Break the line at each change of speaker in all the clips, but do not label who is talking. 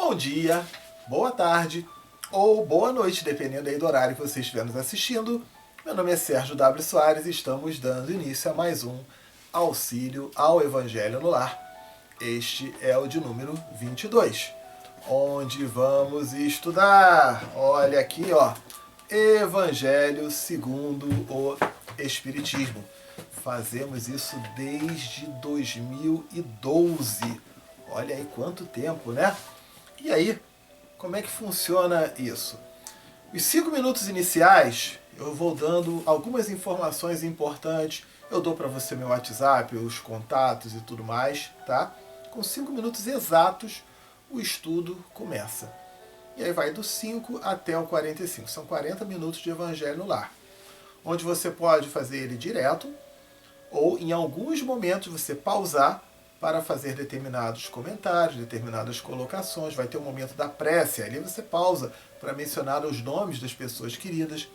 Bom dia, boa tarde ou boa noite, dependendo aí do horário que você estiver nos assistindo. Meu nome é Sérgio W. Soares e estamos dando início a mais um Auxílio ao Evangelho no Lar. Este é o de número 22, onde vamos estudar, olha aqui, ó, Evangelho segundo o Espiritismo. Fazemos isso desde 2012. Olha aí quanto tempo, né? E aí, como é que funciona isso? Os 5 minutos iniciais, eu vou dando algumas informações importantes. Eu dou para você meu WhatsApp, os contatos e tudo mais, tá? Com 5 minutos exatos, o estudo começa. E aí vai do 5 até o 45. São 40 minutos de Evangelho no Lar. Onde você pode fazer ele direto, ou em alguns momentos você pausar para fazer determinados comentários, determinadas colocações. Vai ter um momento da prece, ali você pausa para mencionar os nomes das pessoas queridas.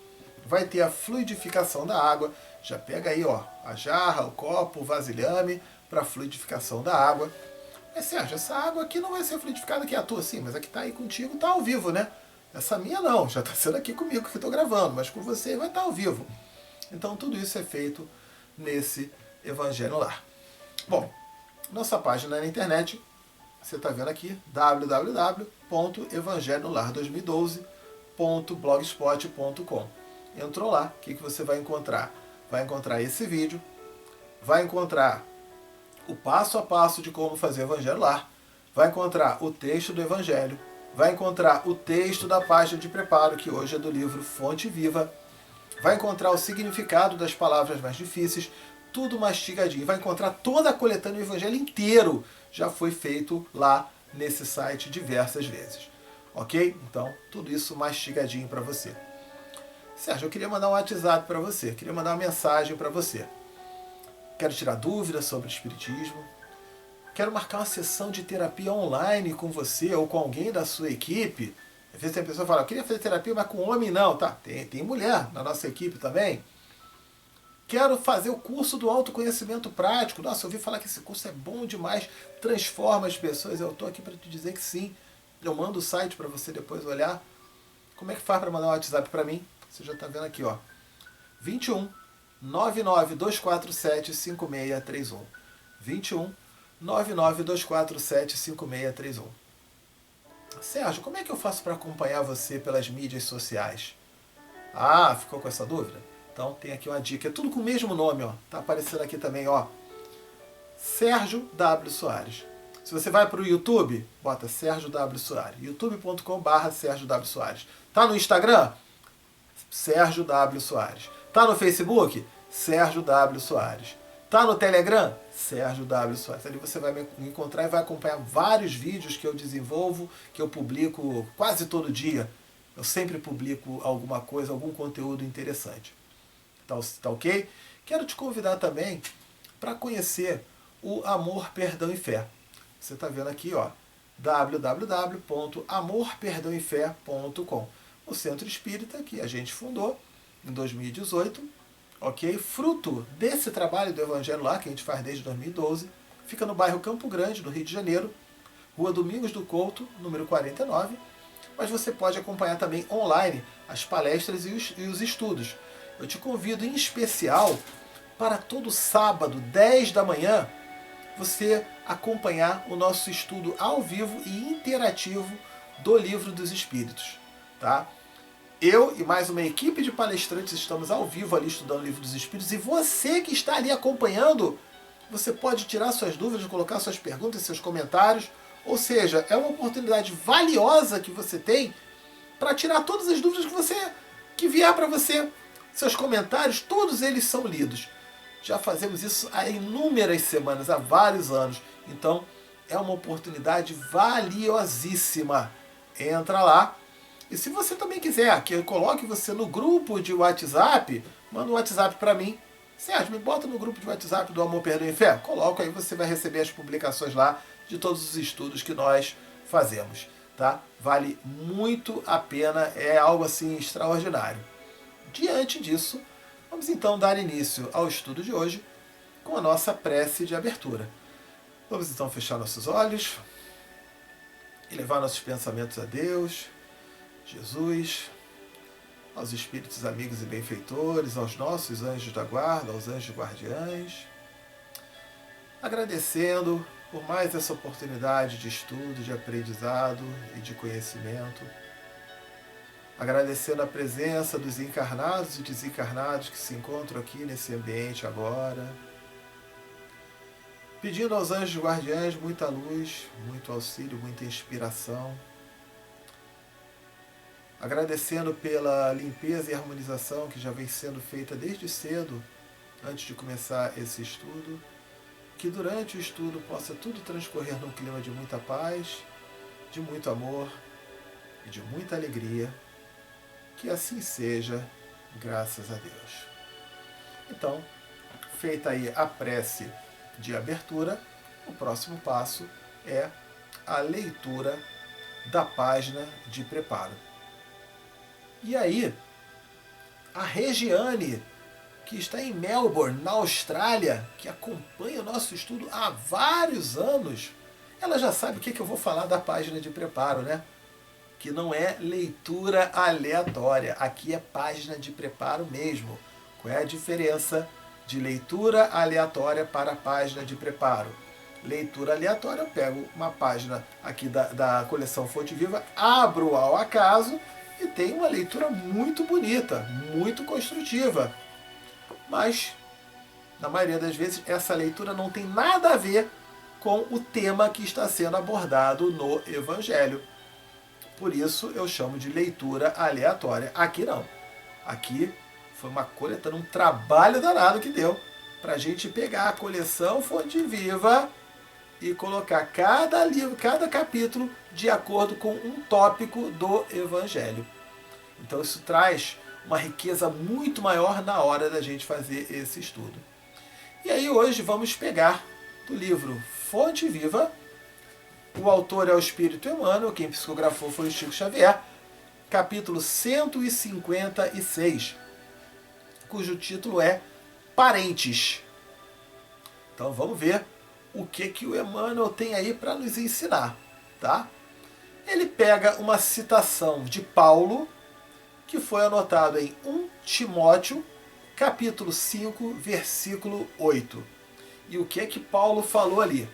Vai ter a fluidificação da água. Já pega aí, ó, a jarra, o copo, o vasilhame para a fluidificação da água. Mas Sérgio, essa água aqui não vai ser fluidificada aqui à toa, sim, mas a que está aí contigo está ao vivo, né? Essa minha não, já está sendo aqui comigo que estou gravando, mas com você vai estar ao vivo. Então tudo isso é feito nesse Evangelho no Lar. Bom, nossa página na internet, você está vendo aqui, www.evangelhonolar2012.blogspot.com. Entrou lá, o que você vai encontrar? Vai encontrar esse vídeo, vai encontrar o passo a passo de como fazer o Evangelho no Lar, vai encontrar o texto do Evangelho, vai encontrar o texto da página de preparo, que hoje é do livro Fonte Viva, vai encontrar o significado das palavras mais difíceis, tudo mastigadinho. Vai encontrar toda a coletânea do Evangelho inteiro. Já foi feito lá nesse site diversas vezes. Ok? Então, tudo isso mastigadinho para você. Sérgio, eu queria mandar um WhatsApp para você. Queria mandar uma mensagem para você. Quero tirar dúvidas sobre o Espiritismo. Quero marcar uma sessão de terapia online com você ou com alguém da sua equipe. Às vezes tem a pessoa que fala, eu queria fazer terapia, mas com homem não. Tá, tem mulher na nossa equipe também. Quero fazer o curso do autoconhecimento prático. Nossa, eu ouvi falar que esse curso é bom demais, transforma as pessoas. Eu estou aqui para te dizer que sim. Eu mando o site para você depois olhar. Como é que faz para mandar um WhatsApp para mim? Você já está vendo aqui, ó. 21 99247 5631. 21 99247 5631. Sérgio, como é que eu faço para acompanhar você pelas mídias sociais? Ah, ficou com essa dúvida? Então tem aqui uma dica, é tudo com o mesmo nome, ó. Tá aparecendo aqui também, ó. Sérgio W. Soares. Se você vai para o YouTube, bota Sérgio W. Soares. youtube.com/Sérgio W. Soares. Tá no Instagram? Sérgio W. Soares. Tá no Facebook? Sérgio W. Soares. Tá no Telegram? Sérgio W. Soares. Ali você vai me encontrar e vai acompanhar vários vídeos que eu desenvolvo, que eu publico quase todo dia. Eu sempre publico alguma coisa, algum conteúdo interessante. Tá ok? Quero te convidar também para conhecer o Amor, Perdão e Fé. Você está vendo aqui, ó, www.amorperdãoefé.com. O Centro Espírita que a gente fundou em 2018, ok? Fruto desse trabalho do Evangelho lá, que a gente faz desde 2012, fica no bairro Campo Grande, no Rio de Janeiro, Rua Domingos do Couto, número 49. Mas você pode acompanhar também online as palestras e os estudos. Eu te convido em especial para todo sábado, 10 da manhã, você acompanhar o nosso estudo ao vivo e interativo do Livro dos Espíritos. Tá? Eu e mais uma equipe de palestrantes estamos ao vivo ali estudando o Livro dos Espíritos, e você que está ali acompanhando, você pode tirar suas dúvidas, colocar suas perguntas, seus comentários. Ou seja, é uma oportunidade valiosa que você tem para tirar todas as dúvidas que vier para você. Seus comentários, todos eles são lidos. Já fazemos isso há inúmeras semanas, há vários anos. Então, é uma oportunidade valiosíssima. Entra lá. E se você também quiser que eu coloque você no grupo de WhatsApp, manda um WhatsApp para mim. Sérgio, me bota no grupo de WhatsApp do Amor, Perdão e Fé. Coloca aí, você vai receber as publicações lá de todos os estudos que nós fazemos. Tá? Vale muito a pena, é algo assim extraordinário. Diante disso, vamos então dar início ao estudo de hoje com a nossa prece de abertura. Vamos então fechar nossos olhos levar nossos pensamentos a Deus, Jesus, aos espíritos amigos e benfeitores, aos nossos anjos da guarda, aos anjos guardiães, agradecendo por mais essa oportunidade de estudo, de aprendizado e de conhecimento, agradecendo a presença dos encarnados e desencarnados que se encontram aqui nesse ambiente agora, pedindo aos anjos guardiães muita luz, muito auxílio, muita inspiração, agradecendo pela limpeza e harmonização que já vem sendo feita desde cedo, antes de começar esse estudo, que durante o estudo possa tudo transcorrer num clima de muita paz, de muito amor e de muita alegria, que assim seja, graças a Deus. Então, feita aí a prece de abertura, o próximo passo é a leitura da página de preparo. E aí, a Regiane, que está em Melbourne, na Austrália, que acompanha o nosso estudo há vários anos, ela já sabe o que eu vou falar da página de preparo, né? Que não é leitura aleatória, aqui é página de preparo mesmo. Qual é a diferença de leitura aleatória para página de preparo? Leitura aleatória, eu pego uma página aqui da coleção Fonte Viva, abro ao acaso e tem uma leitura muito bonita, muito construtiva. Mas, na maioria das vezes, essa leitura não tem nada a ver com o tema que está sendo abordado no Evangelho. Por isso eu chamo de leitura aleatória. Aqui não. Aqui foi uma coletânea, um trabalho danado que deu para a gente pegar a coleção Fonte Viva e colocar cada livro, cada capítulo de acordo com um tópico do Evangelho. Então isso traz uma riqueza muito maior na hora da gente fazer esse estudo. E aí hoje vamos pegar do livro Fonte Viva. O autor é o Espírito Emmanuel, quem psicografou foi o Chico Xavier, capítulo 156, cujo título é Parentes. Então vamos ver o que o Emmanuel tem aí para nos ensinar, tá? Ele pega uma citação de Paulo, que foi anotado em 1 Timóteo, capítulo 5, versículo 8. E o que Paulo falou ali?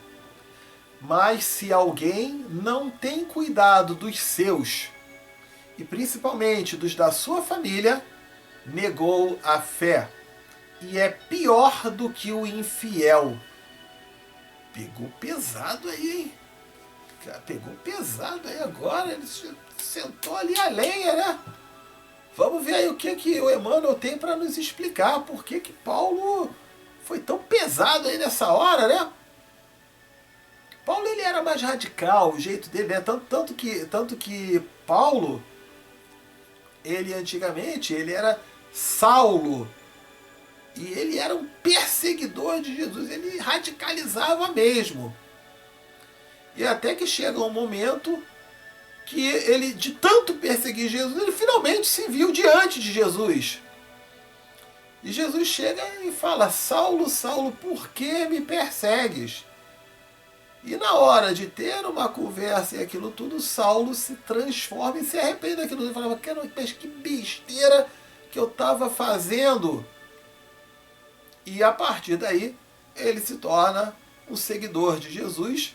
Mas se alguém não tem cuidado dos seus, e principalmente dos da sua família, negou a fé, e é pior do que o infiel. Pegou pesado aí, hein? Pegou pesado aí agora, ele sentou ali a lenha, né? Vamos ver aí o que o Emmanuel tem para nos explicar, por que Paulo foi tão pesado aí nessa hora, né? Paulo ele era mais radical, o jeito dele, né? Tanto que Paulo, ele antigamente, ele era Saulo, e ele era um perseguidor de Jesus, ele radicalizava mesmo. E até que chega um momento que ele, de tanto perseguir Jesus, ele finalmente se viu diante de Jesus. E Jesus chega e fala: Saulo, Saulo, por que me persegues? E na hora de ter uma conversa e aquilo tudo, Saulo se transforma e se arrepende daquilo. Ele falava: que besteira que eu estava fazendo. E a partir daí, ele se torna um seguidor de Jesus.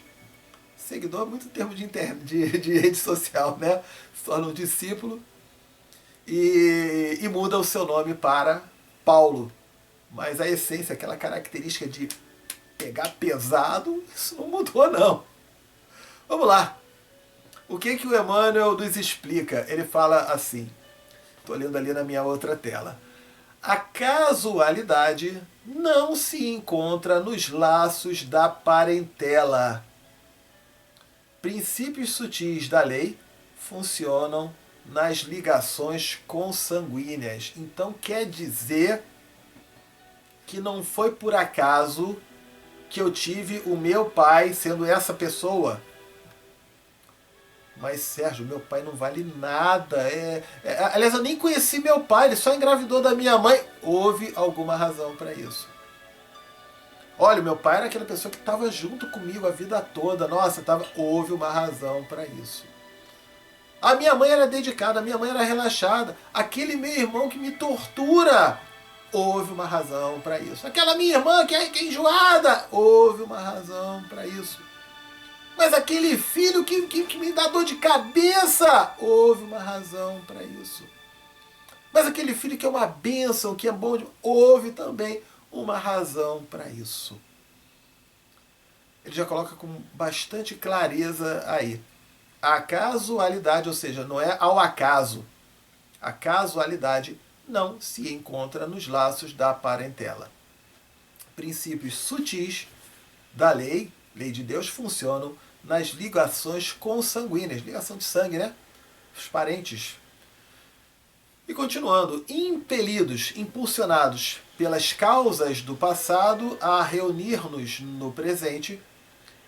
Seguidor é muito termo de rede social, né? Se torna um discípulo e muda o seu nome para Paulo. Mas a essência, aquela característica de pegar pesado, isso não mudou não. Vamos lá. O que o Emmanuel nos explica? Ele fala assim, estou lendo ali na minha outra tela. A casualidade não se encontra nos laços da parentela. Princípios sutis da lei funcionam nas ligações consanguíneas. Então quer dizer que não foi por acaso que eu tive o meu pai sendo essa pessoa. Mas, Sérgio, meu pai não vale nada. Aliás, eu nem conheci meu pai, ele só engravidou da minha mãe. Houve alguma razão para isso. Olha, meu pai era aquela pessoa que estava junto comigo a vida toda. Nossa, houve uma razão para isso. A minha mãe era dedicada, a minha mãe era relaxada. Aquele meu irmão que me tortura, houve uma razão para isso. Aquela minha irmã que é enjoada, houve uma razão para isso. Mas aquele filho que me dá dor de cabeça, houve uma razão para isso. Mas aquele filho que é uma bênção, que é bom, houve também uma razão para isso. Ele já coloca com bastante clareza aí. A casualidade, ou seja, não é ao acaso. A casualidade não se encontra nos laços da parentela. Princípios sutis da lei de Deus, funcionam nas ligações consanguíneas. Ligação de sangue, né? Os parentes. E continuando, impelidos, impulsionados pelas causas do passado a reunir-nos no presente,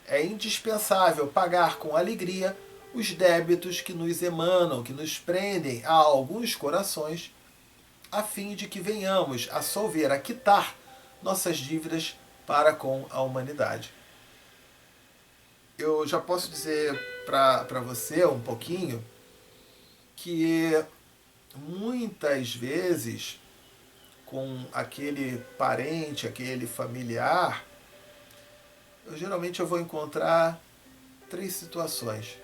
é indispensável pagar com alegria os débitos que nos emanam, que nos prendem a alguns corações, a fim de que venhamos a solver, a quitar nossas dívidas para com a humanidade. Eu já posso dizer para você um pouquinho que muitas vezes com aquele parente, aquele familiar, eu vou encontrar 3 situações.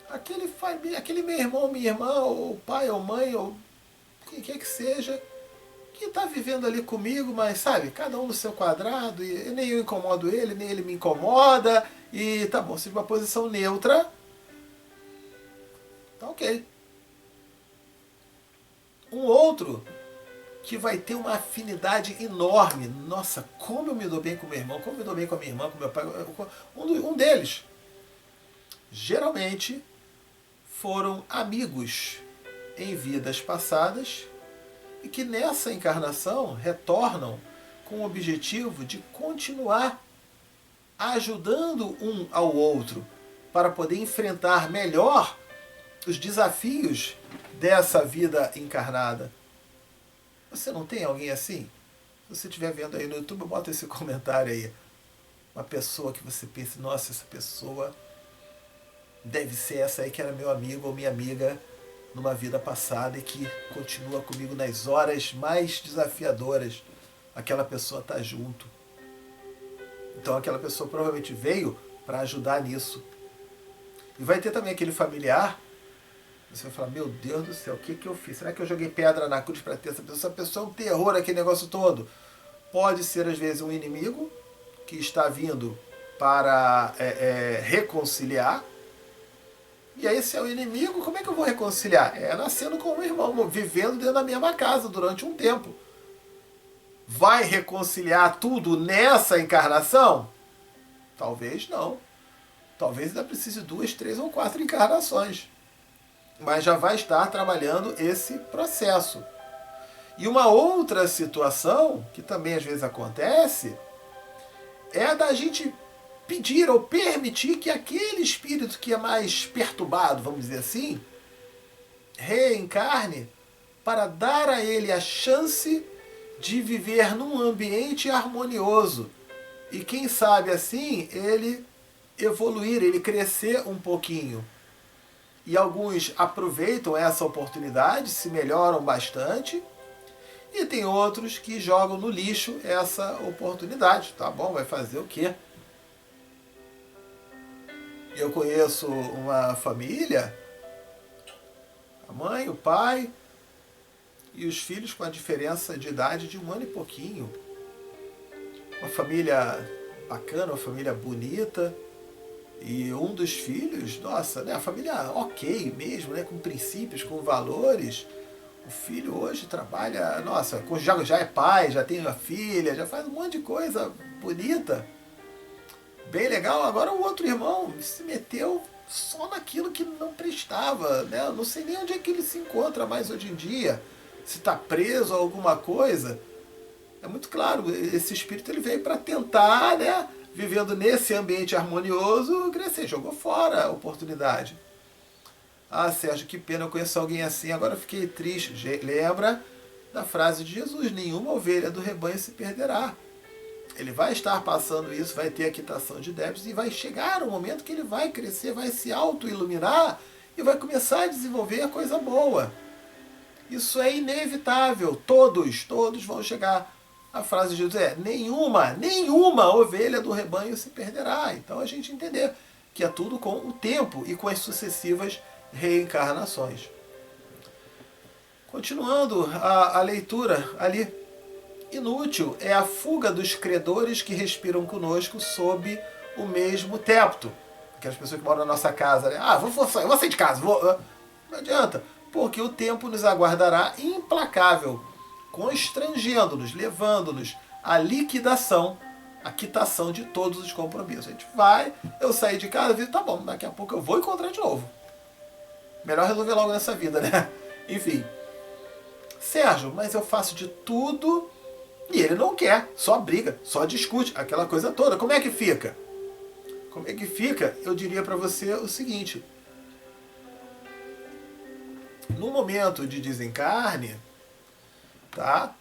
Aquele meu irmão, minha irmã, ou pai ou mãe, ou quem quer que seja, que está vivendo ali comigo, mas sabe, cada um no seu quadrado, e nem eu incomodo ele, nem ele me incomoda, e tá bom, se de uma posição neutra, tá ok. Um outro que vai ter uma afinidade enorme. Nossa, como eu me dou bem com meu irmão, como eu me dou bem com a minha irmã, com meu pai. Um deles, geralmente, foram amigos em vidas passadas e que nessa encarnação retornam com o objetivo de continuar ajudando um ao outro para poder enfrentar melhor os desafios dessa vida encarnada. Você não tem alguém assim? Se você estiver vendo aí no YouTube, bota esse comentário aí. Uma pessoa que você pensa, nossa, essa pessoa deve ser essa aí que era meu amigo ou minha amiga numa vida passada e que continua comigo nas horas mais desafiadoras. Aquela pessoa está junto. Então aquela pessoa provavelmente veio para ajudar nisso. E vai ter também aquele familiar. Você vai falar, meu Deus do céu, o que eu fiz? Será que eu joguei pedra na cruz para ter essa pessoa? Essa pessoa é um terror, aquele negócio todo. Pode ser, às vezes, um inimigo que está vindo para reconciliar. E aí, se é o inimigo, como é que eu vou reconciliar? É nascendo com o irmão, vivendo dentro da mesma casa durante um tempo. Vai reconciliar tudo nessa encarnação? Talvez não. Talvez ainda precise 2, 3 ou 4 encarnações. Mas já vai estar trabalhando esse processo. E uma outra situação, que também às vezes acontece, é a da gente pedir ou permitir que aquele espírito que é mais perturbado, vamos dizer assim, reencarne para dar a ele a chance de viver num ambiente harmonioso. E quem sabe assim, ele evoluir, ele crescer um pouquinho. E alguns aproveitam essa oportunidade, se melhoram bastante, e tem outros que jogam no lixo essa oportunidade. Tá bom, vai fazer o quê? Eu conheço uma família, a mãe, o pai e os filhos com a diferença de idade de 1 ano e pouquinho. Uma família bacana, uma família bonita. E um dos filhos, nossa, né, a família ok mesmo, né, com princípios, com valores. O filho hoje trabalha, nossa, já é pai, já tem uma filha, já faz um monte de coisa bonita. Bem legal. Agora o outro irmão se meteu só naquilo que não prestava, né? Eu não sei nem onde é que ele se encontra mais hoje em dia. Se está preso a alguma coisa. É muito claro, esse espírito ele veio para tentar, né, vivendo nesse ambiente harmonioso, crescer. Jogou fora a oportunidade. Ah, Sérgio, que pena, eu conheço alguém assim, agora eu fiquei triste. Lembra da frase de Jesus, nenhuma ovelha do rebanho se perderá. Ele vai estar passando isso, vai ter a quitação de débitos e vai chegar um momento que ele vai crescer, vai se auto-iluminar e vai começar a desenvolver a coisa boa. Isso é inevitável. Todos vão chegar. A frase de Jesus é: nenhuma ovelha do rebanho se perderá. Então a gente entender que é tudo com o tempo e com as sucessivas reencarnações. Continuando a leitura ali. Inútil é a fuga dos credores que respiram conosco sob o mesmo teto. Aquelas pessoas que moram na nossa casa, né? Eu vou sair de casa, Não adianta, porque o tempo nos aguardará implacável, constrangendo-nos, levando-nos à liquidação, à quitação de todos os compromissos. A gente vai, eu saí de casa, tá bom, daqui a pouco eu vou encontrar de novo. Melhor resolver logo nessa vida, né? Enfim. Sérgio, mas eu faço de tudo e ele não quer, só briga, só discute, aquela coisa toda. Como é que fica? Como é que fica? Eu diria para você o seguinte: no momento de desencarne, tá?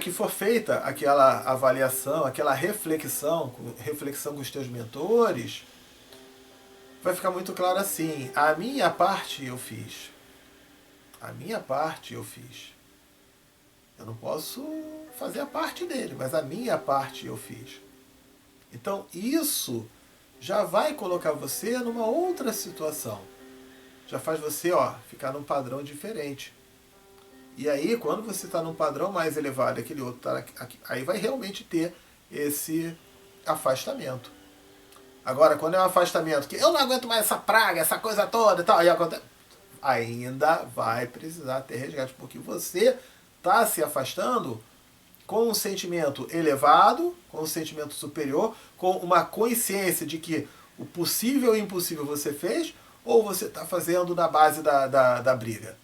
Que for feita aquela avaliação, aquela reflexão com os teus mentores, vai ficar muito claro assim: a minha parte eu fiz. A minha parte eu fiz. Eu não posso fazer a parte dele, mas a minha parte eu fiz. Então isso já vai colocar você numa outra situação. Já faz você ficar num padrão diferente. E aí, quando você está num padrão mais elevado, aquele outro tá aqui, aí vai realmente ter esse afastamento. Agora, quando é um afastamento que eu não aguento mais essa praga, essa coisa toda e tal, ainda vai precisar ter resgate, porque você está se afastando com um sentimento elevado, com um sentimento superior, com uma consciência de que o possível e o impossível você fez, ou você está fazendo na base da briga.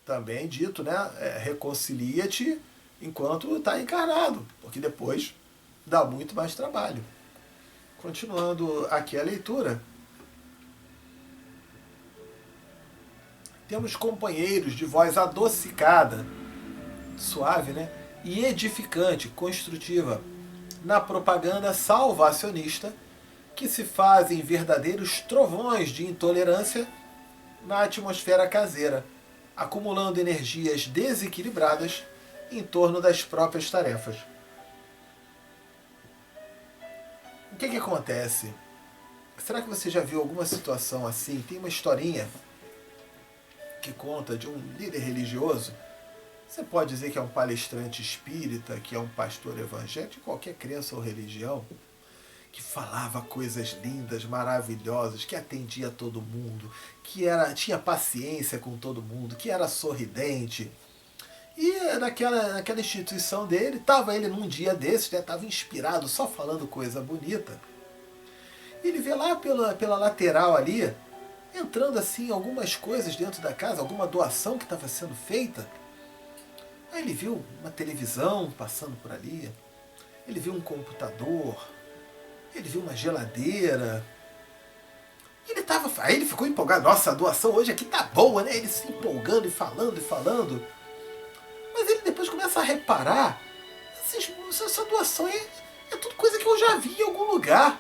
Também dito, né? Reconcilia-te enquanto está encarnado, porque depois dá muito mais trabalho. Continuando aqui a leitura, temos companheiros de voz adocicada, suave, né? E edificante, construtiva, na propaganda salvacionista, que se fazem verdadeiros trovões de intolerância na atmosfera caseira, acumulando energias desequilibradas em torno das próprias tarefas. O que acontece? Será que você já viu alguma situação assim? Tem uma historinha que conta de um líder religioso. Você pode dizer que é um palestrante espírita, que é um pastor evangélico, de qualquer crença ou religião, que falava coisas lindas, maravilhosas, que atendia todo mundo, que tinha paciência com todo mundo, que era sorridente. E naquela instituição dele, estava ele num dia desses, estava inspirado, só falando coisa bonita. Ele vê lá pela lateral ali, entrando assim algumas coisas dentro da casa, alguma doação que estava sendo feita. Aí ele viu uma televisão passando por ali, ele viu um computador, ele viu uma geladeira. Aí ele ficou empolgado. Nossa, a doação hoje aqui tá boa, né? Ele se empolgando e falando. Mas ele depois começa a reparar, essa doação é tudo coisa que eu já vi em algum lugar.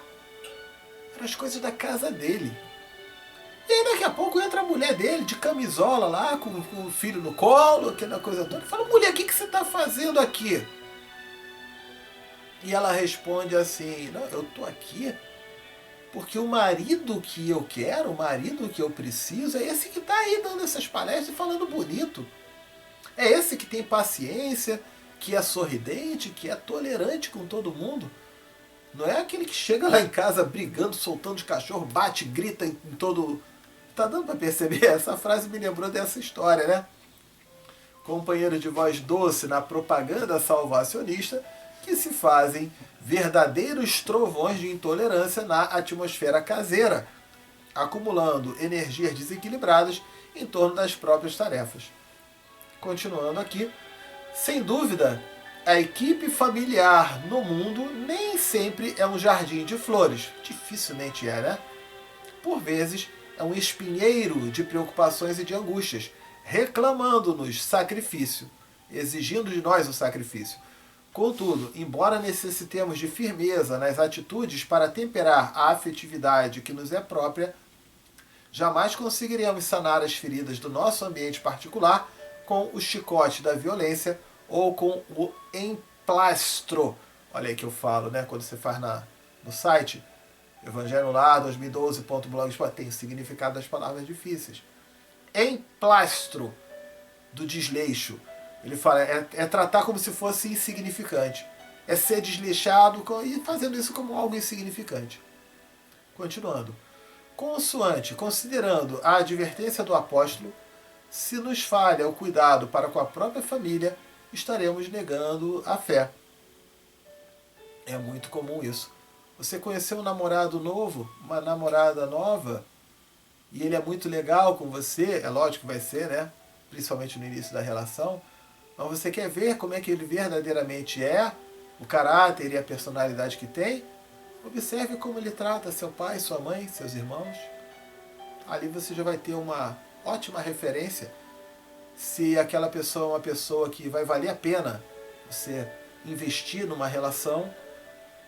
Eram as coisas da casa dele. E aí daqui a pouco entra a mulher dele, de camisola lá, com o filho no colo, aquela coisa toda. Ele fala: mulher, o que você está fazendo aqui? E ela responde assim: não, eu estou aqui porque o marido que eu quero, o marido que eu preciso, é esse que está aí dando essas palestras e falando bonito. É esse que tem paciência, que é sorridente, que é tolerante com todo mundo. Não é aquele que chega lá em casa brigando, soltando de cachorro, bate, grita em todo... Tá dando para perceber? Essa frase me lembrou dessa história, né? Companheiro de voz doce na propaganda salvacionista, que se fazem verdadeiros trovões de intolerância na atmosfera caseira, acumulando energias desequilibradas em torno das próprias tarefas. Continuando aqui, sem dúvida, a equipe familiar no mundo nem sempre é um jardim de flores. Dificilmente é, né? Por vezes, é um espinheiro de preocupações e de angústias, reclamando-nos sacrifício, exigindo de nós o sacrifício, Contudo, embora necessitemos de firmeza nas atitudes para temperar a afetividade que nos é própria, jamais conseguiremos sanar as feridas do nosso ambiente particular com o chicote da violência ou com o emplastro. Olha aí que eu falo, né? Quando você faz no site, Evangelho Lar 2012.blogspot, tem o significado das palavras difíceis. Emplastro do desleixo. Ele fala, é tratar como se fosse insignificante. É ser desleixado e fazendo isso como algo insignificante. Continuando. Consoante, considerando a advertência do apóstolo, se nos falha o cuidado para com a própria família, estaremos negando a fé. É muito comum isso. Você conheceu um namorado novo, uma namorada nova, e ele é muito legal com você, é lógico que vai ser, né? Principalmente no início da relação, mas você quer ver como é que ele verdadeiramente é, o caráter e a personalidade que tem? Observe como ele trata seu pai, sua mãe, seus irmãos. Ali você já vai ter uma ótima referência se aquela pessoa é uma pessoa que vai valer a pena você investir numa relação,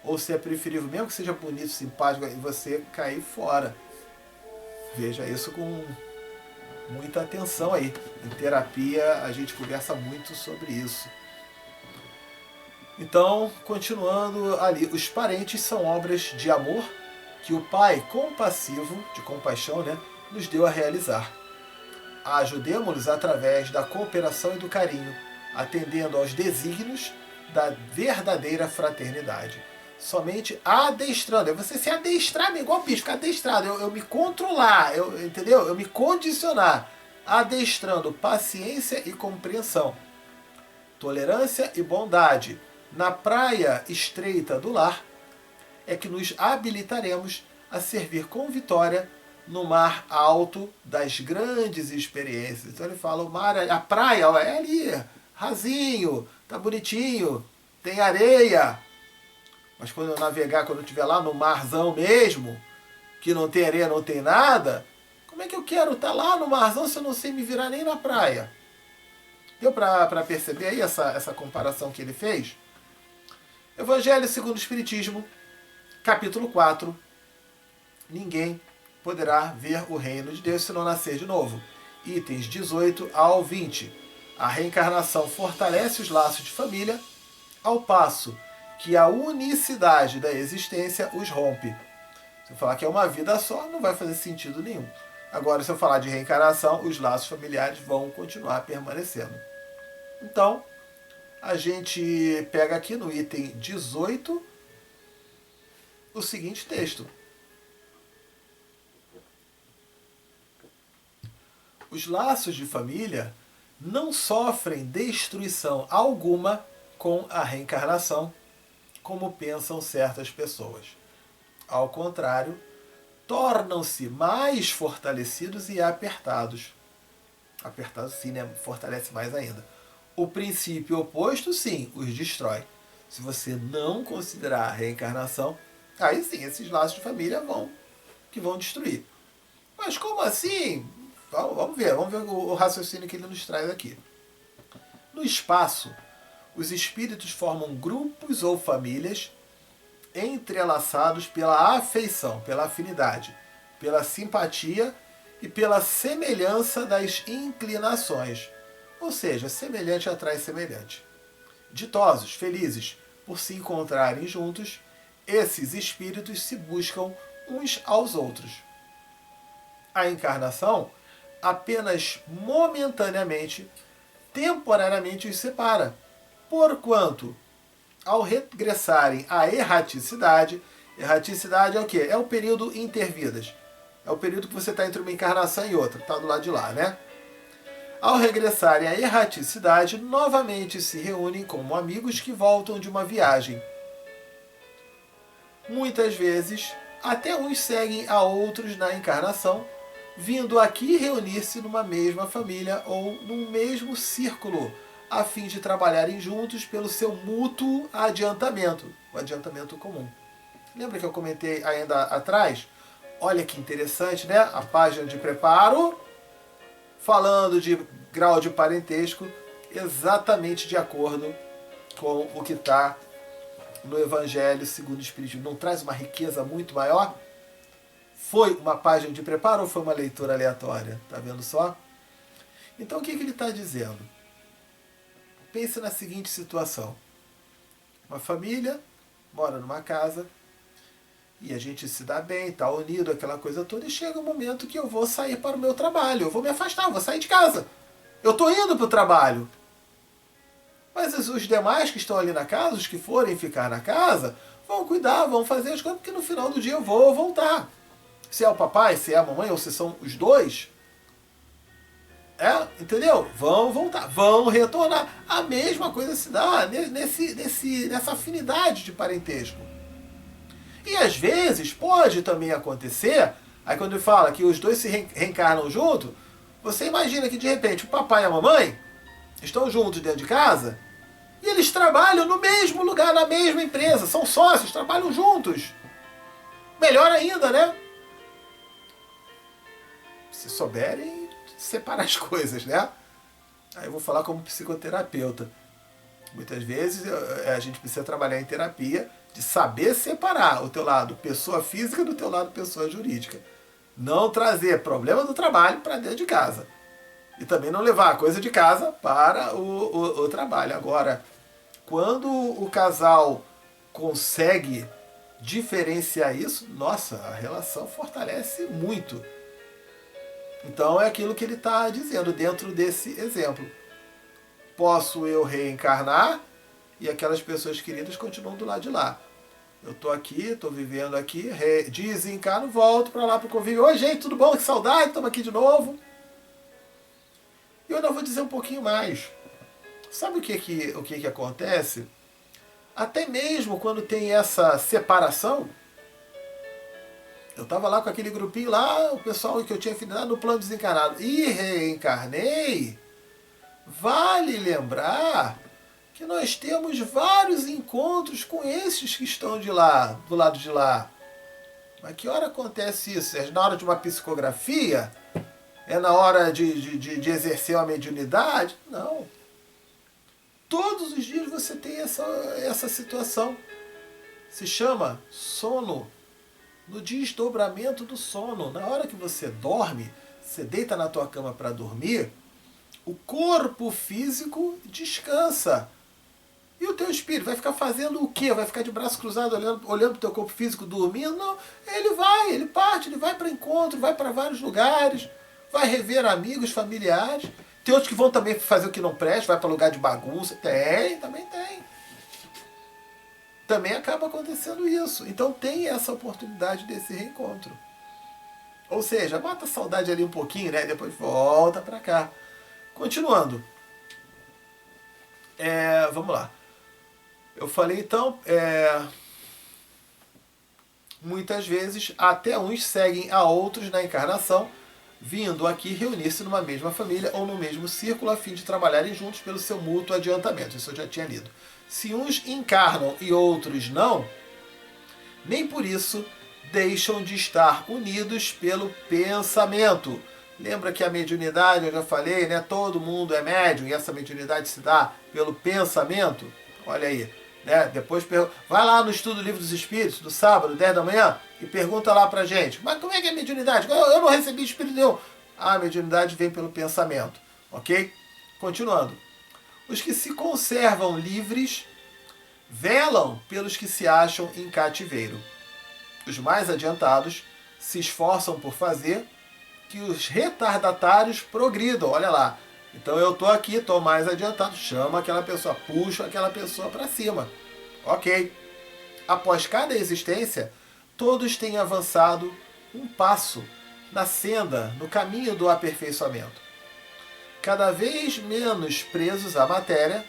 ou se é preferível, mesmo que seja bonito, simpático, você cair fora. Veja isso com muita atenção aí. Em terapia a gente conversa muito sobre isso. Então, continuando ali, os parentes são obras de amor que o Pai compassivo, de compaixão, né, nos deu a realizar. Ajudemo-los através da cooperação e do carinho, atendendo aos desígnios da verdadeira fraternidade. Somente adestrando, é você se adestrar, igual bicho, ficar adestrado, eu me controlar, entendeu? Eu me condicionar, adestrando paciência e compreensão, tolerância e bondade, na praia estreita do lar, é que nos habilitaremos a servir com vitória no mar alto das grandes experiências. Então ele fala, o mar, a praia é ali, rasinho, tá bonitinho, tem areia. Mas quando eu navegar, quando eu estiver lá no marzão mesmo, que não tem areia, não tem nada, como é que eu quero estar lá no marzão se eu não sei me virar nem na praia? Deu para perceber aí essa comparação que ele fez? Evangelho segundo o Espiritismo, capítulo 4. Ninguém poderá ver o reino de Deus se não nascer de novo. Itens 18 ao 20. A reencarnação fortalece os laços de família, ao passo que a unicidade da existência os rompe. Se eu falar que é uma vida só, não vai fazer sentido nenhum. Agora, se eu falar de reencarnação, os laços familiares vão continuar permanecendo. Então, a gente pega aqui no item 18 o seguinte texto. Os laços de família não sofrem destruição alguma com a reencarnação, como pensam certas pessoas. Ao contrário, tornam-se mais fortalecidos e apertados. Apertados sim, né? Fortalece mais ainda. O princípio oposto, sim, os destrói. Se você não considerar a reencarnação, aí sim, esses laços de família vão destruir. Mas como assim? Vamos ver o raciocínio que ele nos traz aqui. No espaço, os espíritos formam grupos ou famílias entrelaçados pela afeição, pela afinidade, pela simpatia e pela semelhança das inclinações. Ou seja, semelhante atrai semelhante. Ditosos, felizes, por se encontrarem juntos, esses espíritos se buscam uns aos outros. A encarnação apenas momentaneamente, temporariamente os separa, porquanto, ao regressarem à erraticidade é o quê? É o período intervidas. É o período que você está entre uma encarnação e outra, está do lado de lá, né? Ao regressarem à erraticidade, novamente se reúnem como amigos que voltam de uma viagem. Muitas vezes, até uns seguem a outros na encarnação, vindo aqui reunir-se numa mesma família ou num mesmo círculo, a fim de trabalharem juntos pelo seu mútuo adiantamento, o adiantamento comum. Lembra que eu comentei ainda atrás? Olha que interessante, né? A página de preparo, falando de grau de parentesco, exatamente de acordo com o que está no Evangelho segundo o Espiritismo? Não traz uma riqueza muito maior? Foi uma página de preparo ou foi uma leitura aleatória? Tá vendo só? Então o que ele está dizendo? Pense na seguinte situação. Uma família mora numa casa e a gente se dá bem, está unido, aquela coisa toda, e chega um momento que eu vou sair para o meu trabalho, eu vou me afastar, eu vou sair de casa. Eu estou indo para o trabalho. Mas os demais que estão ali na casa, os que forem ficar na casa, vão cuidar, vão fazer as coisas, porque no final do dia eu vou voltar. Se é o papai, se é a mamãe, ou se são os dois, entendeu? Vão voltar, vão retornar. A mesma coisa se dá nessa afinidade de parentesco. E às vezes pode também acontecer, aí quando ele fala que os dois se reencarnam junto, você imagina que de repente o papai e a mamãe estão juntos dentro de casa e eles trabalham no mesmo lugar, na mesma empresa, são sócios, trabalham juntos. Melhor ainda, né? Se souberem separar as coisas, né? Aí eu vou falar como psicoterapeuta. Muitas vezes a gente precisa trabalhar em terapia de saber separar o teu lado pessoa física do teu lado pessoa jurídica. Não trazer problema do trabalho para dentro de casa. E também não levar a coisa de casa para o trabalho. Agora, quando o casal consegue diferenciar isso, nossa, a relação fortalece muito. Então é aquilo que ele está dizendo dentro desse exemplo. Posso eu reencarnar e aquelas pessoas queridas continuam do lado de lá. Eu estou aqui, estou vivendo aqui, desencarno, volto para lá para o convívio. Oi, gente, tudo bom? Que saudade, estamos aqui de novo. E eu ainda vou dizer um pouquinho mais. Sabe o que acontece? Até mesmo quando tem essa separação, eu estava lá com aquele grupinho lá, o pessoal que eu tinha afinidade no plano desencarnado, e reencarnei. Vale lembrar que nós temos vários encontros com esses que estão de lá, do lado de lá. Mas que hora acontece isso? É na hora de uma psicografia? É na hora de exercer uma mediunidade? Não. Todos os dias você tem essa situação. Se chama sono. No desdobramento do sono. Na hora que você dorme, você deita na tua cama para dormir, o corpo físico descansa. E o teu espírito vai ficar fazendo o quê? Vai ficar de braço cruzado olhando para o teu corpo físico dormindo? Não. Ele parte, ele vai para encontro, vai para vários lugares, vai rever amigos, familiares. Tem outros que vão também fazer o que não presta, vai para lugar de bagunça. Também tem. Também acaba acontecendo isso. Então tem essa oportunidade desse reencontro. Ou seja, mata a saudade ali um pouquinho, né? Depois volta para cá. Continuando. Vamos lá. Eu falei então, muitas vezes até uns seguem a outros na encarnação, vindo aqui reunir-se numa mesma família ou no mesmo círculo a fim de trabalharem juntos pelo seu mútuo adiantamento. Isso eu já tinha lido. Se uns encarnam e outros não, nem por isso deixam de estar unidos pelo pensamento. Lembra que a mediunidade, eu já falei, né? Todo mundo é médium e essa mediunidade se dá pelo pensamento. Olha aí. Né? Depois vai lá no estudo do Livro dos Espíritos, do sábado, 10 da manhã, e pergunta lá pra gente, mas como é que é a mediunidade? Eu não recebi espírito nenhum. A mediunidade vem pelo pensamento, ok? Continuando. Os que se conservam livres velam pelos que se acham em cativeiro. Os mais adiantados se esforçam por fazer que os retardatários progridam. Olha lá. Então eu estou aqui, estou mais adiantado, chama aquela pessoa, puxa aquela pessoa para cima. Ok. Após cada existência, todos têm avançado um passo na senda, no caminho do aperfeiçoamento. Cada vez menos presos à matéria,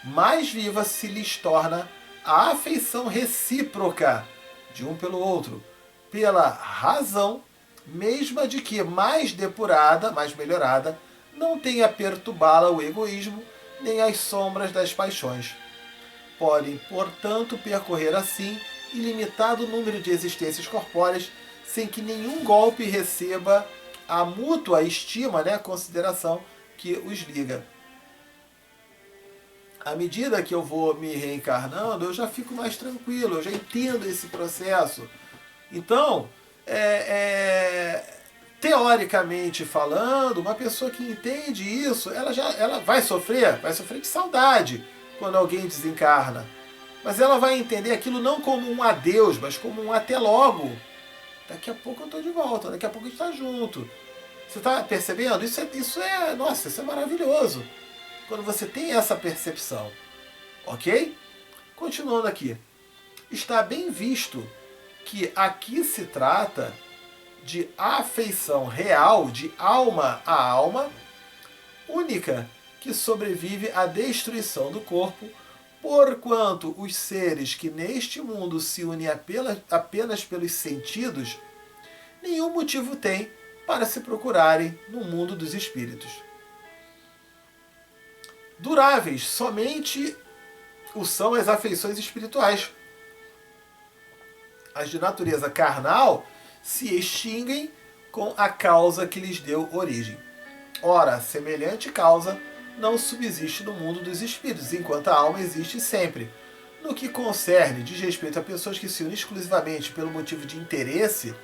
mais viva se lhes torna a afeição recíproca de um pelo outro, pela razão mesma de que, mais depurada, mais melhorada, não tem a perturbá-la o egoísmo, nem as sombras das paixões. Podem, portanto, percorrer assim ilimitado número de existências corpóreas, sem que nenhum golpe receba a mútua estima, né, consideração que os liga. à medida que eu vou me reencarnando, eu já fico mais tranquilo, eu já entendo esse processo. Então, teoricamente falando, uma pessoa que entende isso, ela vai sofrer de saudade quando alguém desencarna. Mas ela vai entender aquilo não como um adeus, mas como um até logo. Daqui a pouco eu estou de volta, daqui a pouco a gente está junto. Você está percebendo? Nossa, isso é maravilhoso. Quando você tem essa percepção. Ok? Continuando aqui. Está bem visto que aqui se trata de afeição real, de alma a alma, única, que sobrevive à destruição do corpo, porquanto os seres que neste mundo se unem apenas pelos sentidos, nenhum motivo têm para se procurarem no mundo dos espíritos. Duráveis somente o são as afeições espirituais. As de natureza carnal se extinguem com a causa que lhes deu origem. Ora, semelhante causa não subsiste no mundo dos espíritos, enquanto a alma existe sempre. No que concerne, diz respeito a pessoas que se unem exclusivamente pelo motivo de interesse,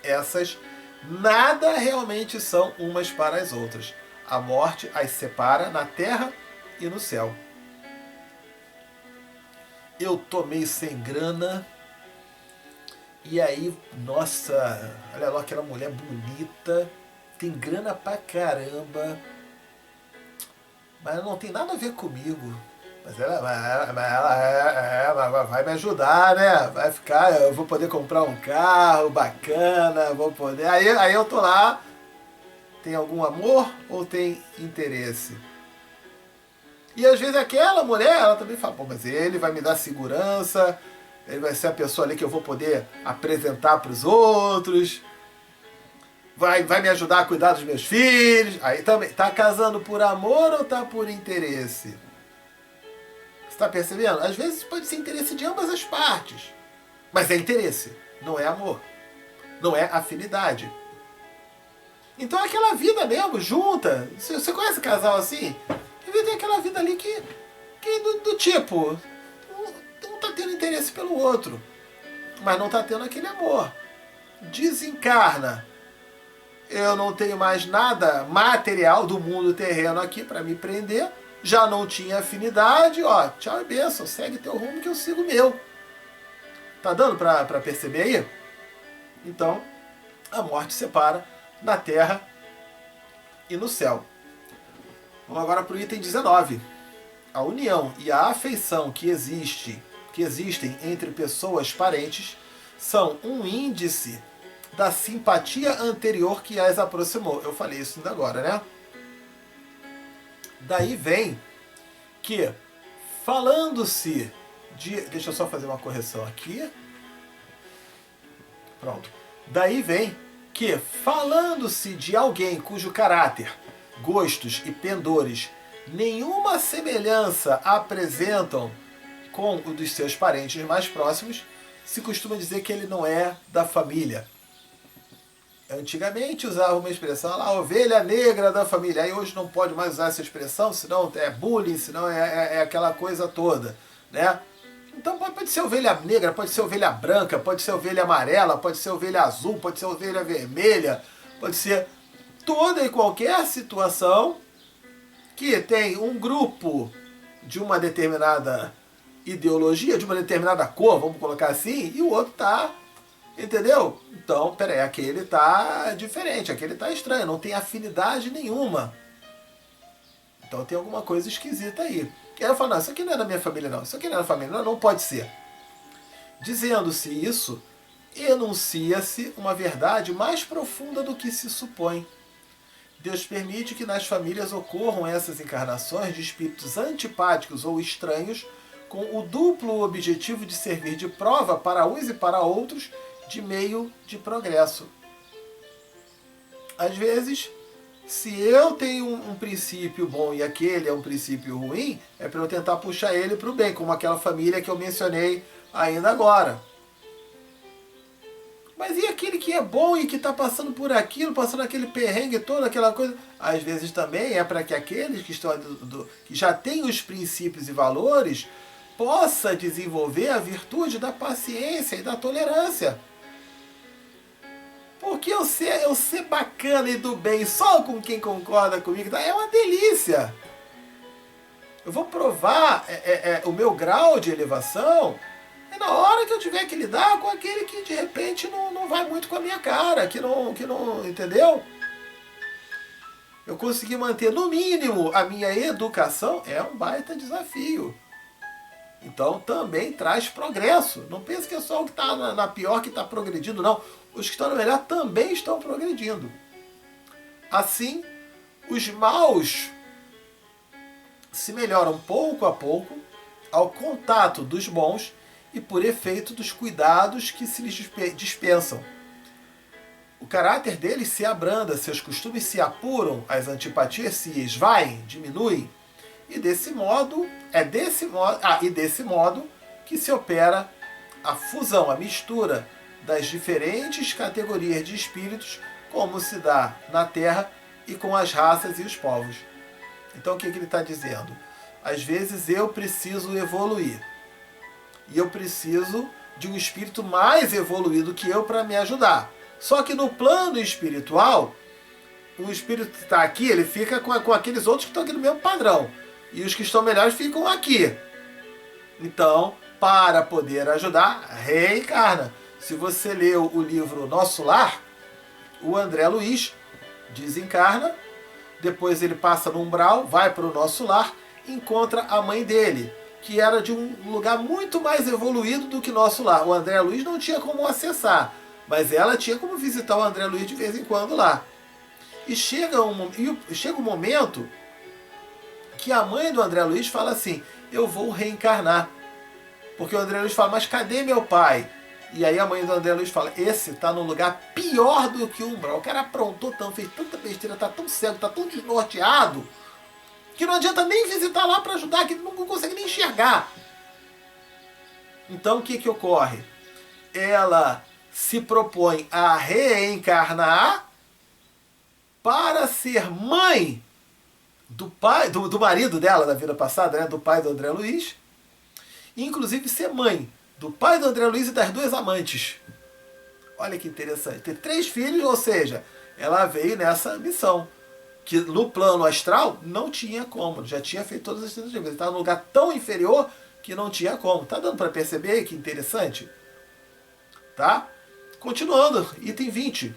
essas nada realmente são umas para as outras. A morte as separa na terra e no céu. Eu tô meio sem grana. E aí, nossa, olha lá aquela mulher bonita, tem grana pra caramba, mas não tem nada a ver comigo. Mas ela vai me ajudar, né? Vai ficar, eu vou poder comprar um carro bacana, vou poder. Aí eu tô lá, tem algum amor ou tem interesse? E às vezes aquela mulher, ela também fala, pô, mas ele vai me dar segurança, ele vai ser a pessoa ali que eu vou poder apresentar para os outros, vai me ajudar a cuidar dos meus filhos. Aí também, tá casando por amor ou tá por interesse? Você tá percebendo? Às vezes pode ser interesse de ambas as partes, mas é interesse, não é amor, não é afinidade. Então é aquela vida mesmo, junta. Você conhece casal assim? Tem aquela vida ali que do tipo, um tá tendo interesse pelo outro, mas não tá tendo aquele amor. Desencarna. Eu não tenho mais nada material do mundo terreno aqui para me prender. Já não tinha afinidade. Ó, tchau e bênção. Segue teu rumo que eu sigo o meu. Tá dando para perceber aí? Então, a morte separa na terra e no céu. Vamos agora para o item 19. A união e a afeição que existem entre pessoas parentes são um índice da simpatia anterior que as aproximou. Eu falei isso ainda agora, né? Daí vem que, falando-se de... Deixa eu só fazer uma correção aqui. Pronto. Daí vem que, falando-se de alguém cujo caráter, gostos e pendores nenhuma semelhança apresentam com o dos seus parentes mais próximos, se costuma dizer que ele não é da família. Antigamente usava uma expressão lá, ovelha negra da família. Aí hoje não pode mais usar essa expressão, senão é bullying, senão é aquela coisa toda, né? Então pode ser ovelha negra, pode ser ovelha branca, pode ser ovelha amarela, pode ser ovelha azul, pode ser ovelha vermelha, pode ser toda e qualquer situação que tem um grupo de uma determinada ideologia, de uma determinada cor, vamos colocar assim, e o outro tá, entendeu? Então, peraí, aquele tá diferente, aquele tá estranho, não tem afinidade nenhuma. Então tem alguma coisa esquisita aí. E aí eu falo, não, isso aqui não é da minha família não, isso aqui não é da família, não pode ser. Dizendo-se isso, enuncia-se uma verdade mais profunda do que se supõe. Deus permite que nas famílias ocorram essas encarnações de espíritos antipáticos ou estranhos, com o duplo objetivo de servir de prova para uns e para outros, de meio de progresso. Às vezes, se eu tenho um princípio bom e aquele é um princípio ruim, é para eu tentar puxar ele para o bem, como aquela família que eu mencionei ainda agora. Mas e aquele que que é bom e que está passando por aquilo, passando aquele perrengue todo, aquela coisa. Às vezes também é para que aqueles que estão que já têm os princípios e valores possa desenvolver a virtude da paciência e da tolerância. Porque eu ser bacana e do bem só com quem concorda comigo é uma delícia. Eu vou provar o meu grau de elevação na hora que eu tiver que lidar com aquele que de repente não vai muito com a minha cara, que não, entendeu? Eu conseguir manter no mínimo a minha educação é um baita desafio. Então também traz progresso. Não pense que é só o que está na pior que está progredindo, não. Os que estão no melhor também estão progredindo. Assim, os maus se melhoram pouco a pouco ao contato dos bons e por efeito dos cuidados que se lhes dispensam. O caráter deles se abranda, seus costumes se apuram, as antipatias se esvaem, diminuem, e desse modo que se opera a fusão, a mistura das diferentes categorias de espíritos, como se dá na Terra e com as raças e os povos. Então o que ele está dizendo? Às vezes eu preciso evoluir. E eu preciso de um espírito mais evoluído que eu para me ajudar. Só que no plano espiritual, o espírito que está aqui, ele fica com aqueles outros que estão aqui no mesmo padrão. E os que estão melhores ficam aqui. Então, para poder ajudar, reencarna. Se você leu o livro Nosso Lar, o André Luiz desencarna, depois ele passa no umbral, vai para o Nosso Lar, encontra a mãe dele, que era de um lugar muito mais evoluído do que Nosso Lar. O André Luiz não tinha como acessar, mas ela tinha como visitar o André Luiz de vez em quando lá. E chega um momento que a mãe do André Luiz fala assim, eu vou reencarnar. Porque o André Luiz fala, mas cadê meu pai? E aí a mãe do André Luiz fala, esse está num lugar pior do que o umbral. O cara aprontou tanto, fez tanta besteira, está tão cego, está tão desnorteado, que não adianta nem visitar lá para ajudar, que ele não consegue nem enxergar. Então o que ocorre? Ela se propõe a reencarnar para ser mãe do pai, do marido dela da vida passada, né, do pai do André Luiz, e inclusive ser mãe do pai do André Luiz e das duas amantes. Olha que interessante. Ter 3 filhos, ou seja, ela veio nessa missão. Que no plano astral não tinha como. Já tinha feito todas as tentativas. Ele estava num lugar tão inferior que não tinha como. Tá dando para perceber que interessante? Tá? Continuando, item 20.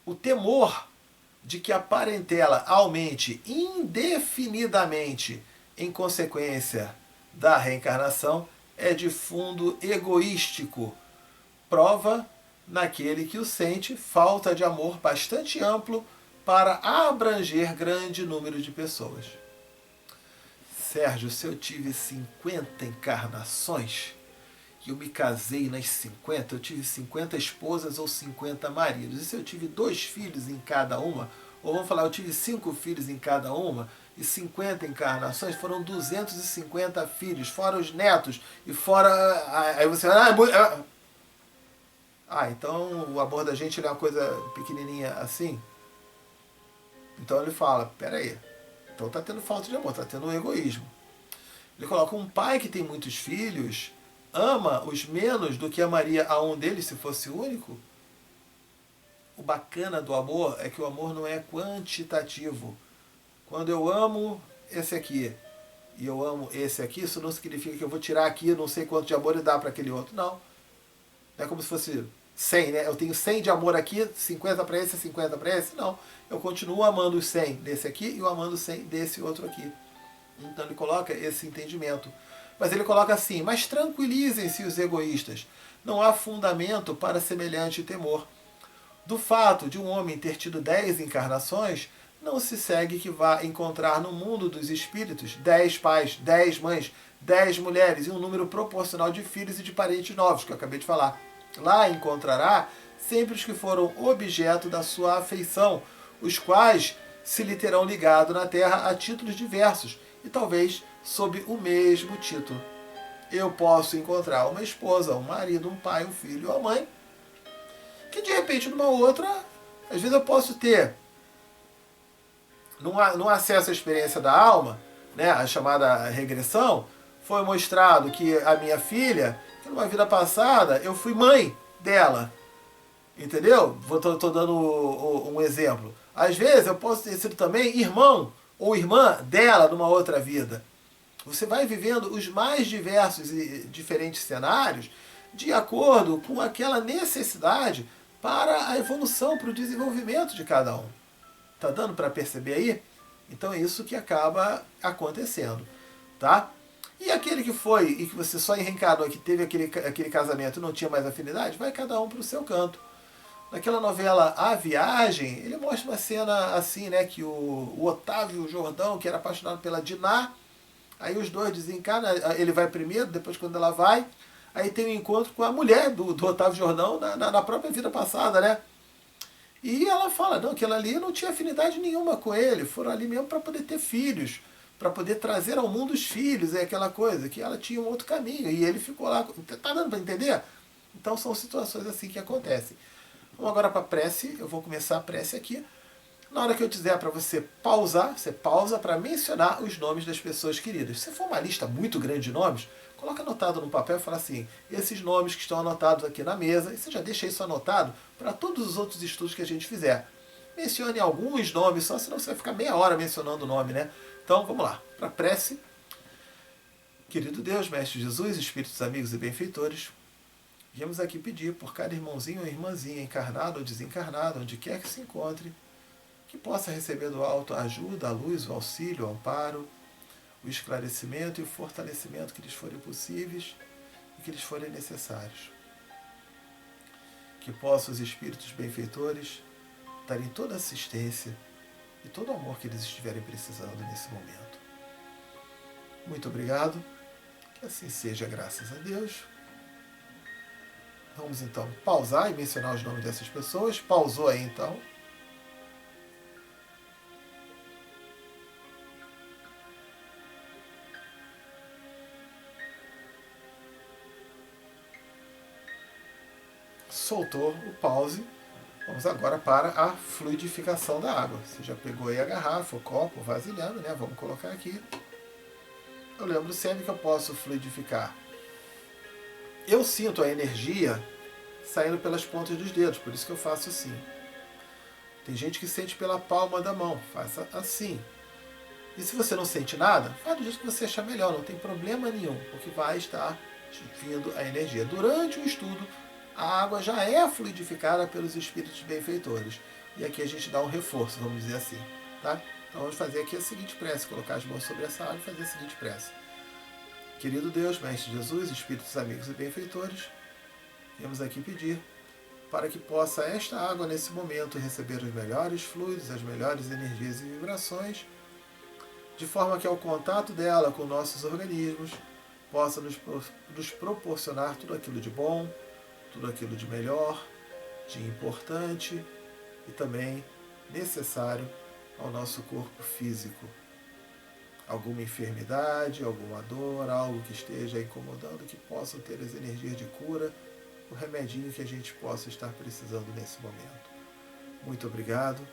O temor de que a parentela aumente indefinidamente em consequência da reencarnação é de fundo egoístico. Prova naquele que o sente falta de amor bastante amplo para abranger grande número de pessoas. Sérgio, se eu tive 50 encarnações, que eu me casei nas 50, eu tive 50 esposas ou 50 maridos. E se eu tive 2 filhos em cada uma, ou vamos falar, eu tive 5 filhos em cada uma, e 50 encarnações, foram 250 filhos, fora os netos, e fora... Aí você... então o amor da gente é uma coisa pequenininha assim? Então ele fala, peraí, então está tendo falta de amor, está tendo um egoísmo. Ele coloca, um pai que tem muitos filhos ama os menos do que amaria a um deles se fosse único? O bacana do amor é que o amor não é quantitativo. Quando eu amo esse aqui e eu amo esse aqui, isso não significa que eu vou tirar aqui não sei quanto de amor e dar para aquele outro. Não. Não é como se fosse 100, né? Eu tenho 100 de amor aqui, 50 para esse, 50 para esse. Não. Eu continuo amando os 100 desse aqui e eu amando os 100 desse outro aqui. Então ele coloca esse entendimento. Mas ele coloca assim, mas tranquilizem-se os egoístas. Não há fundamento para semelhante temor. Do fato de um homem ter tido 10 encarnações, não se segue que vá encontrar no mundo dos espíritos 10 pais, 10 mães, 10 mulheres e um número proporcional de filhos e de parentes novos, que eu acabei de falar. Lá encontrará sempre os que foram objeto da sua afeição, os quais se lhe terão ligado na terra a títulos diversos e talvez sob o mesmo título. eu posso encontrar uma esposa, um marido, um pai, um filho, uma mãe, que de repente numa outra, às vezes eu posso ter, num acesso à experiência da alma, né, a chamada regressão, foi mostrado que a minha filha, que numa vida passada, eu fui mãe dela. Entendeu? Tô dando um exemplo. Às vezes eu posso ter sido também irmão ou irmã dela numa outra vida. Você vai vivendo os mais diversos e diferentes cenários de acordo com aquela necessidade para a evolução, para o desenvolvimento de cada um. Tá dando para perceber aí? Então é isso que acaba acontecendo, tá? E aquele que foi e que você só reencarnou, que teve aquele casamento e não tinha mais afinidade, vai cada um para o seu canto. Naquela novela A Viagem, ele mostra uma cena assim, né, que o Otávio Jordão, que era apaixonado pela Diná, aí os dois desencarnam, ele vai primeiro, depois quando ela vai, aí tem um encontro com a mulher do Otávio Jordão na própria vida passada, né? E ela fala, não, que ela ali não tinha afinidade nenhuma com ele, foram ali mesmo para poder ter filhos, para poder trazer ao mundo os filhos, é aquela coisa, que ela tinha um outro caminho, e ele ficou lá, tá dando para entender? Então são situações assim que acontecem. Vamos agora para a prece, eu vou começar a prece aqui. Na hora que eu dizer para você pausar, você pausa para mencionar os nomes das pessoas queridas. Se for uma lista muito grande de nomes, coloca anotado no papel e fala assim, esses nomes que estão anotados aqui na mesa, e você já deixa isso anotado para todos os outros estudos que a gente fizer. Mencione alguns nomes só, senão você vai ficar meia hora mencionando o nome, né? Então, vamos lá, para a prece. Querido Deus, Mestre Jesus, Espíritos amigos e benfeitores, viemos aqui pedir por cada irmãozinho ou irmãzinha, encarnado ou desencarnado, onde quer que se encontre, que possa receber do alto a ajuda, a luz, o auxílio, o amparo, o esclarecimento e o fortalecimento que lhes forem possíveis e que lhes forem necessários. Que possam os espíritos benfeitores darem toda a assistência e todo o amor que eles estiverem precisando nesse momento. Muito obrigado, que assim seja, graças a Deus. Vamos então pausar e mencionar os nomes dessas pessoas. Pausou aí então. Soltou o pause. Vamos agora para a fluidificação da água. Você já pegou aí a garrafa, o copo, o vasilhame, né? Vamos colocar aqui. Eu lembro sempre que eu posso fluidificar. Eu sinto a energia saindo pelas pontas dos dedos, por isso que eu faço assim. Tem gente que sente pela palma da mão, faça assim. E se você não sente nada, faz do jeito que você achar melhor, não tem problema nenhum, porque vai estar vindo a energia. Durante o estudo, a água já é fluidificada pelos espíritos benfeitores. E aqui a gente dá um reforço, vamos dizer assim. Tá? Então vamos fazer aqui a seguinte prece, colocar as mãos sobre essa água e fazer a seguinte prece. Querido Deus, Mestre Jesus, espíritos amigos e benfeitores, viemos aqui pedir para que possa esta água nesse momento receber os melhores fluidos, as melhores energias e vibrações, de forma que ao contato dela com nossos organismos possa nos proporcionar tudo aquilo de bom, tudo aquilo de melhor, de importante e também necessário ao nosso corpo físico. Alguma enfermidade, alguma dor, algo que esteja incomodando, que possam ter as energias de cura, o remedinho que a gente possa estar precisando nesse momento. Muito obrigado,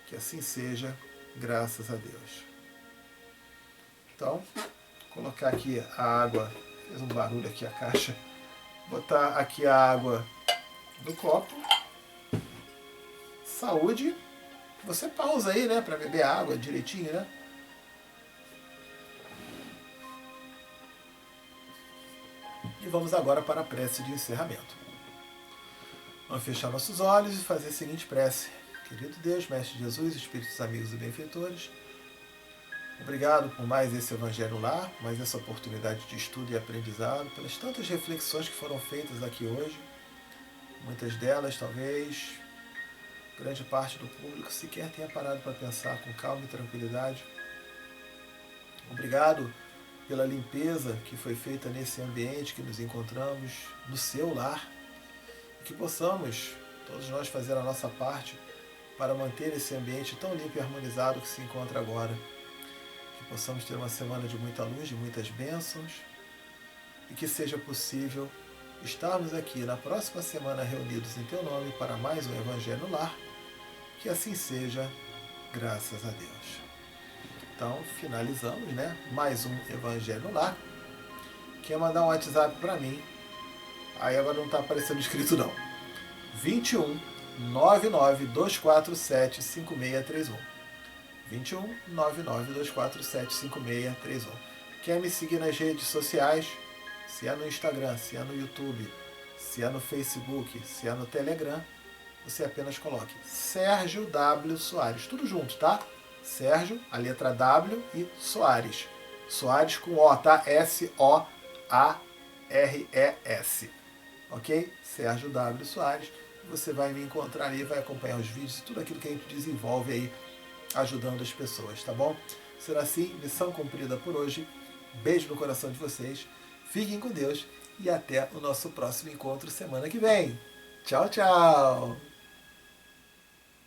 que assim seja, graças a Deus. Então, colocar aqui a água, fez um barulho aqui a caixa, botar aqui a água no copo. Saúde. Você pausa aí, né, para beber a água direitinho, né? E vamos agora para a prece de encerramento. Vamos fechar nossos olhos e fazer a seguinte prece. Querido Deus, Mestre Jesus, Espíritos amigos e benfeitores, obrigado por mais esse Evangelho Lar, mais essa oportunidade de estudo e aprendizado, pelas tantas reflexões que foram feitas aqui hoje. Muitas delas, talvez, grande parte do público sequer tenha parado para pensar com calma e tranquilidade. Obrigado pela limpeza que foi feita nesse ambiente que nos encontramos, no seu lar, e que possamos, todos nós, fazer a nossa parte para manter esse ambiente tão limpo e harmonizado que se encontra agora. Que possamos ter uma semana de muita luz, de muitas bênçãos, e que seja possível estarmos aqui na próxima semana reunidos em Teu nome para mais um Evangelho no Lar. Que assim seja, graças a Deus. Então, finalizamos, né? Mais um Evangelho no Lar. Quer mandar um WhatsApp para mim? Aí agora não está aparecendo escrito não. 21 99 247 5631. 21 99 247 5631. Quer me seguir nas redes sociais? Se é no Instagram, se é no YouTube, se é no Facebook, se é no Telegram, você apenas coloque Sérgio W. Soares. Tudo junto, tá? Sérgio, a letra W e Soares. Soares com O, tá? S-O-A-R-E-S. Ok? Sérgio W. Soares. Você vai me encontrar aí, vai acompanhar os vídeos e tudo aquilo que a gente desenvolve aí, ajudando as pessoas, tá bom? Será assim, missão cumprida por hoje. Beijo no coração de vocês. Fiquem com Deus e até o nosso próximo encontro semana que vem. Tchau, tchau!